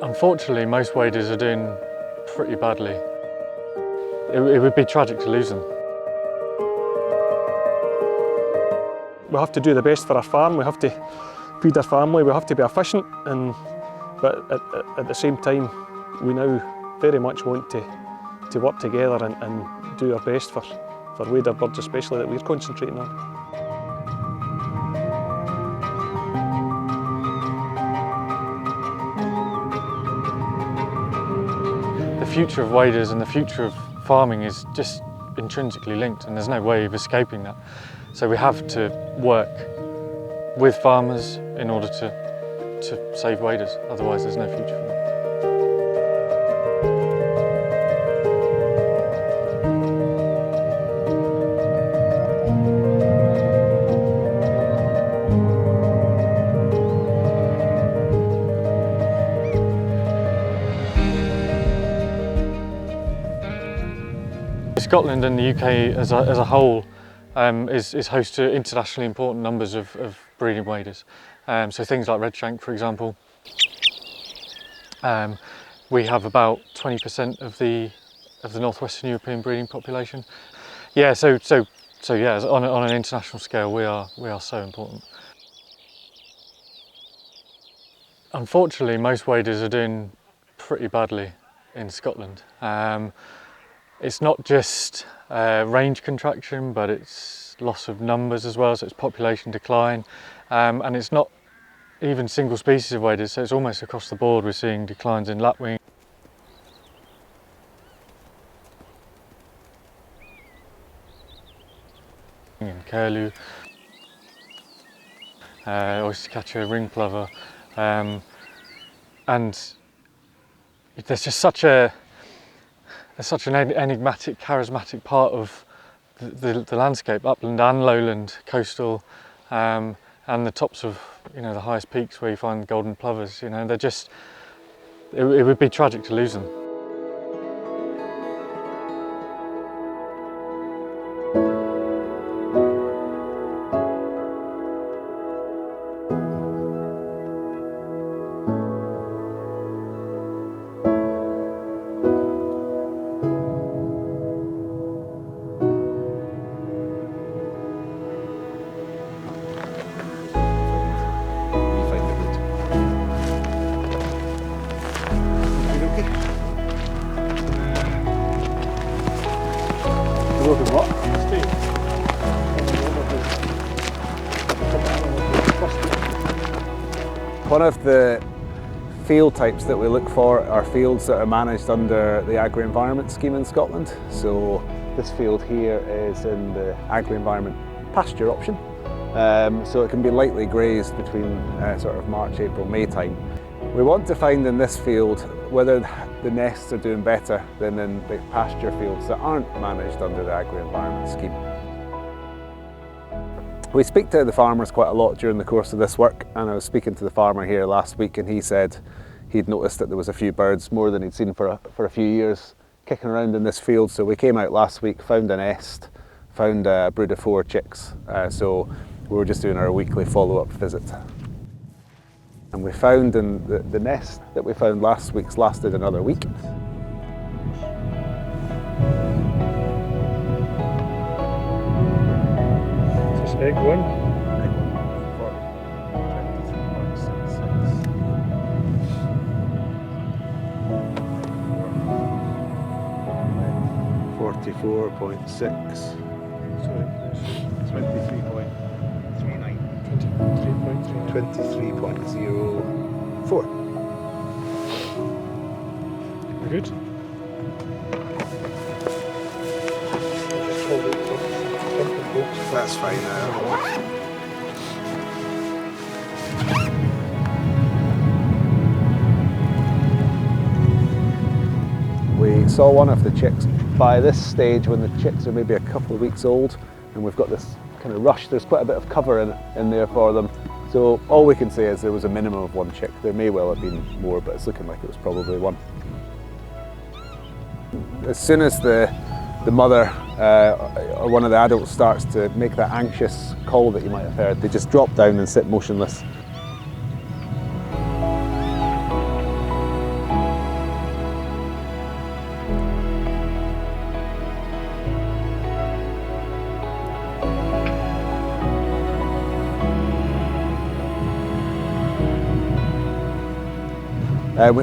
Unfortunately, most waders are doing pretty badly. It would be tragic to lose them. We have to do the best for our farm, we have to feed our family, we have to be efficient, but at the same time we now very much want to work together and do our best for wader birds especially that we're concentrating on. The future of waders and the future of farming is just intrinsically linked, and there's no way of escaping that. So we have to work with farmers in order to save waders, otherwise there's no future for them. Scotland and the UK as a whole is host to internationally important numbers of breeding waders. So things like redshank, for example. We have about 20% of the northwestern European breeding population. Yeah, so yeah, on an international scale, we are so important. Unfortunately, most waders are doing pretty badly in Scotland. It's not just range contraction, but it's loss of numbers as well, so it's population decline. And it's not even single species of waders, so it's almost across the board. We're seeing declines in Lapwing, in Curlew, Oystercatcher, ring plover, and there's just such an enigmatic, charismatic part of the landscape, upland and lowland, coastal, and the tops of the highest peaks where you find golden plovers. They're just, it would be tragic to lose them. One of the field types that we look for are fields that are managed under the Agri-Environment scheme in Scotland. So this field here is in the Agri-Environment pasture option. So it can be lightly grazed between sort of March, April, May time. We want to find in this field whether the nests are doing better than in the pasture fields that aren't managed under the Agri-Environment scheme. We speak to the farmers quite a lot during the course of this work, and I was speaking to the farmer here last week and he said he'd noticed that there was a few birds, more than he'd seen for a few years, kicking around in this field. So we came out last week, found a nest, found a brood of 4 chicks, so we were just doing our weekly follow-up visit. And we found in the nest that we found last week's lasted another week. Egg one. Egg 23.6. 23.04. We're good. That's fine now. We saw one of the chicks. By this stage, when the chicks are maybe a couple of weeks old, and we've got this kind of rush, there's quite a bit of cover in there for them. So all we can say is there was a minimum of 1 chick. There may well have been more, but it's looking like it was probably 1. As soon as the mother or one of the adults starts to make that anxious call that you might have heard, they just drop down and sit motionless.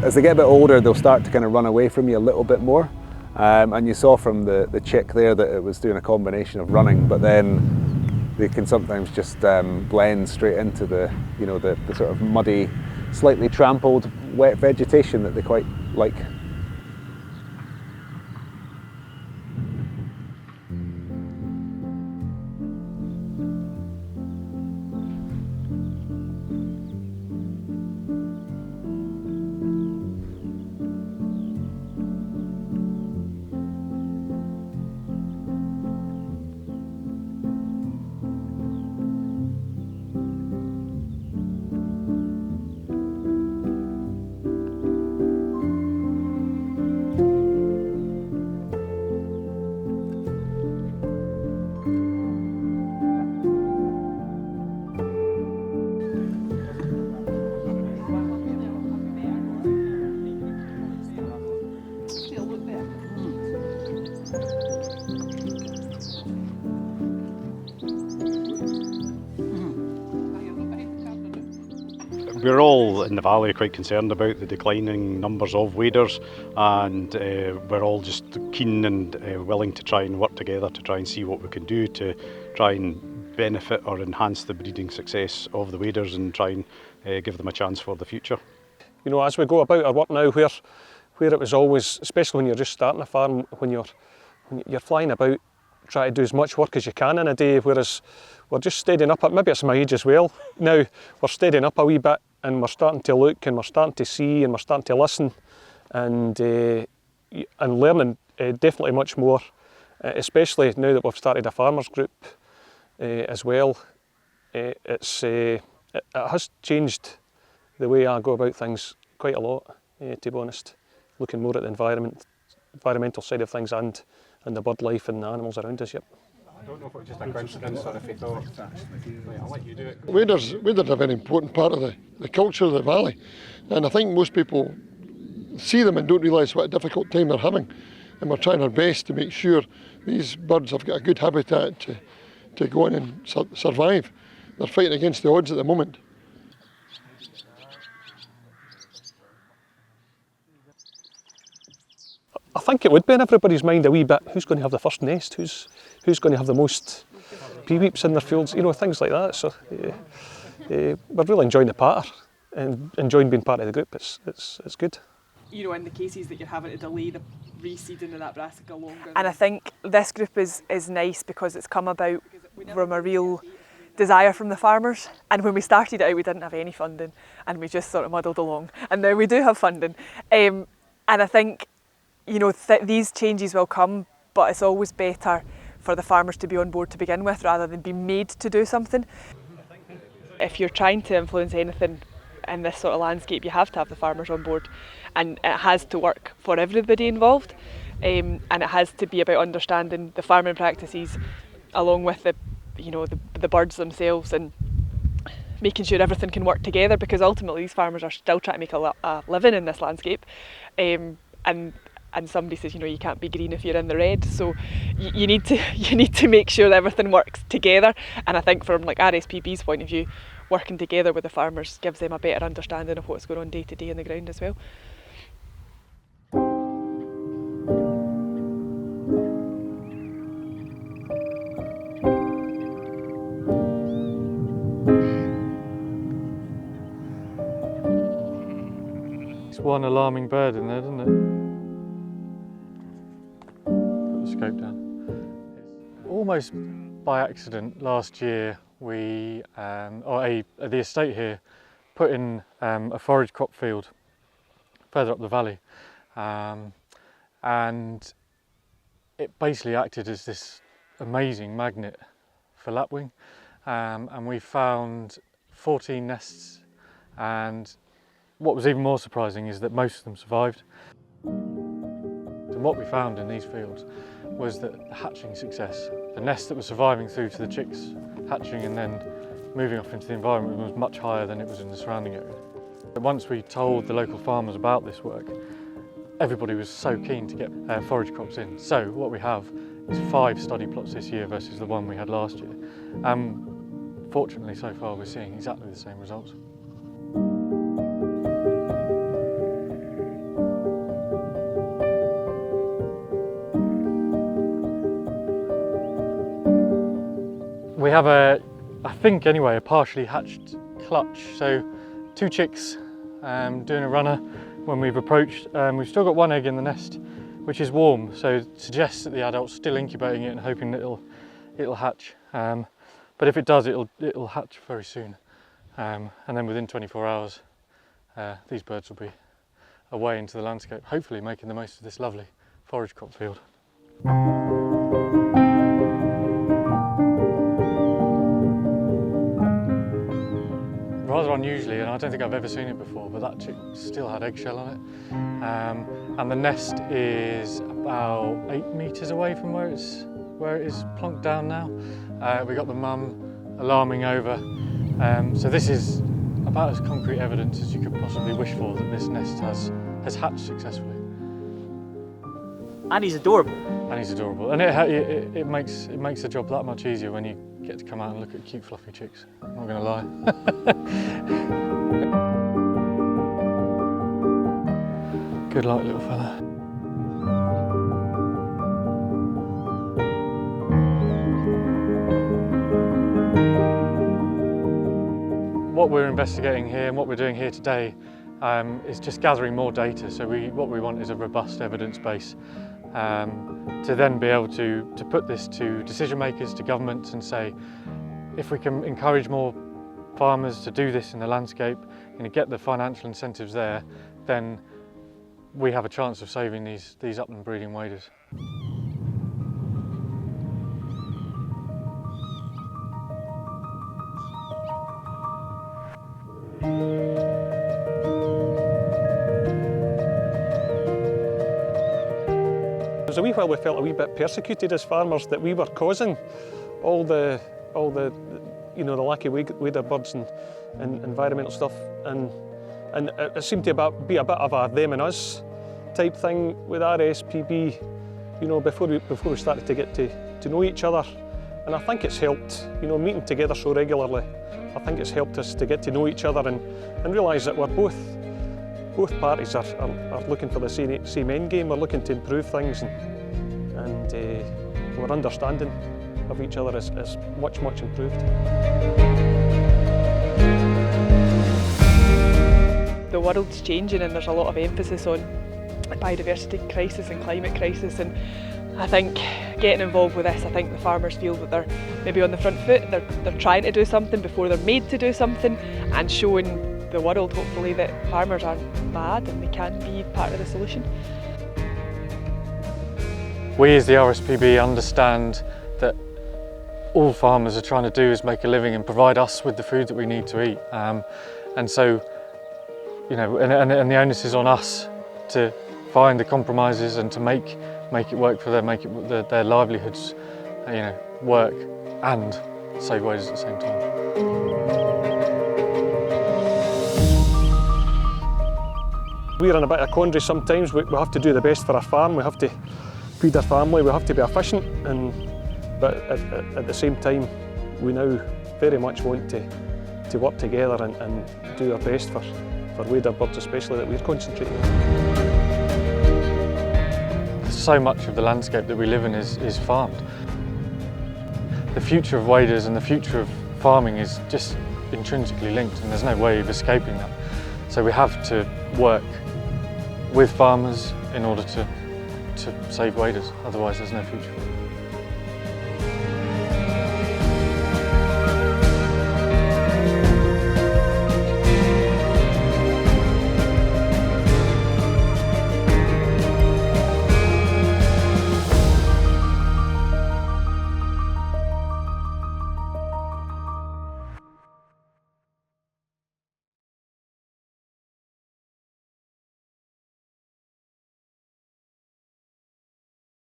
As they get a bit older, they'll start to kind of run away from you a little bit more. And you saw from the chick there that it was doing a combination of running, but then they can sometimes just blend straight into the sort of muddy, slightly trampled, wet vegetation that they quite like. We're all in the valley quite concerned about the declining numbers of waders, and we're all just keen and willing to try and work together to try and see what we can do to try and benefit or enhance the breeding success of the waders and try and give them a chance for the future. You know, as we go about our work now, where it was always, especially when you're just starting a farm, when you're flying about, try to do as much work as you can in a day, whereas we're just steadying up. Maybe it's my age as well. Now we're steadying up a wee bit, and we're starting to look, and we're starting to see, and we're starting to listen, and learning definitely much more, especially now that we've started a farmers group as well. It has changed the way I go about things quite a lot, to be honest. Looking more at the environmental side of things and the bird life and the animals around us. Yep. I don't know if it was just a coincidence or if he thought, right, I'll let you do it. Waders are a very important part of the culture of the valley, and I think most people see them and don't realise what a difficult time they're having, and we're trying our best to make sure these birds have got a good habitat to go in and survive. They're fighting against the odds at the moment. I think it would be in everybody's mind a wee bit, who's going to have the first nest, who's going to have the most pee-weeps in their fields, you know, things like that. So we're really enjoying the patter and enjoying being part of the group. It's good. You know, in the cases that you're having to delay the reseeding of that brassica longer. And I think this group is nice because it's come about from a real desire from the farmers. And when we started it out, we didn't have any funding, and we just sort of muddled along. And now we do have funding. And I think, you know, these changes will come, but it's always better for the farmers to be on board to begin with rather than be made to do something. If you're trying to influence anything in this sort of landscape, you have to have the farmers on board, and it has to work for everybody involved, and it has to be about understanding the farming practices along with the birds themselves, and making sure everything can work together, because ultimately these farmers are still trying to make a living in this landscape, and somebody says, you know, you can't be green if you're in the red. So you need to make sure that everything works together. And I think from like RSPB's point of view, working together with the farmers gives them a better understanding of what's going on day to day on the ground as well. It's one alarming bird in there, isn't it? Scope down. Almost by accident last year we, the estate here, put in a forage crop field further up the valley, and it basically acted as this amazing magnet for lapwing, and we found 14 nests, and what was even more surprising is that most of them survived. And what we found in these fields was that the hatching success, the nest that was surviving through to the chicks hatching and then moving off into the environment, was much higher than it was in the surrounding area. But once we told the local farmers about this work, everybody was so keen to get forage crops in. So what we have is 5 study plots this year versus the one we had last year. Fortunately, so far we're seeing exactly the same results. We have I think anyway, a partially hatched clutch. So 2 chicks doing a runner when we've approached. We've still got 1 egg in the nest, which is warm, so it suggests that the adult's still incubating it and hoping that it'll hatch. But if it does, it'll hatch very soon. And then within 24 hours, these birds will be away into the landscape, hopefully making the most of this lovely forage crop field. Rather unusually, and I don't think I've ever seen it before, but that chick still had eggshell on it. And the nest is about 8 metres away from where it is plonked down now. We got the mum alarming over. So this is about as concrete evidence as you could possibly wish for that this nest has hatched successfully. And he's adorable. And he's adorable. And it makes the job that much easier when you get to come out and look at cute fluffy chicks. I'm not going to lie. Good luck, little fella. What we're investigating here and what we're doing here today is just gathering more data. So what we want is a robust evidence base to then be able to put this to decision makers, to governments, and say, if we can encourage more farmers to do this in the landscape and get the financial incentives there, then we have a chance of saving these upland breeding waders. There was a wee while we felt a wee bit persecuted as farmers, that we were causing all the the lack of wader birds and environmental stuff, and it seemed to be a bit of a them and us type thing with RSPB, before we started to get to know each other. And I think it's helped, meeting together so regularly. I think it's helped us to get to know each other and realise that we're both parties are looking for the same end game. We're looking to improve things, and our understanding of each other is much improved. The world's changing and there's a lot of emphasis on biodiversity crisis and climate crisis, and I think getting involved with this, I think the farmers feel that they're maybe on the front foot, they're trying to do something before they're made to do something, and showing the world hopefully that farmers aren't bad and they can be part of the solution. We as the RSPB understand that all farmers are trying to do is make a living and provide us with the food that we need to eat, and so and the onus is on us to find the compromises and to make it work for them, make their livelihoods work and save waders at the same time. We're in a bit of a quandary sometimes. We have to do the best for our farm, we have to feed our family, we have to be efficient, but at the same time we now very much want to work together and do our best for wader birds especially that we're concentrating on. So much of the landscape that we live in is farmed. The future of waders and the future of farming is just intrinsically linked, and there's no way of escaping that. So we have to work with farmers in order to save waders, otherwise there's no future.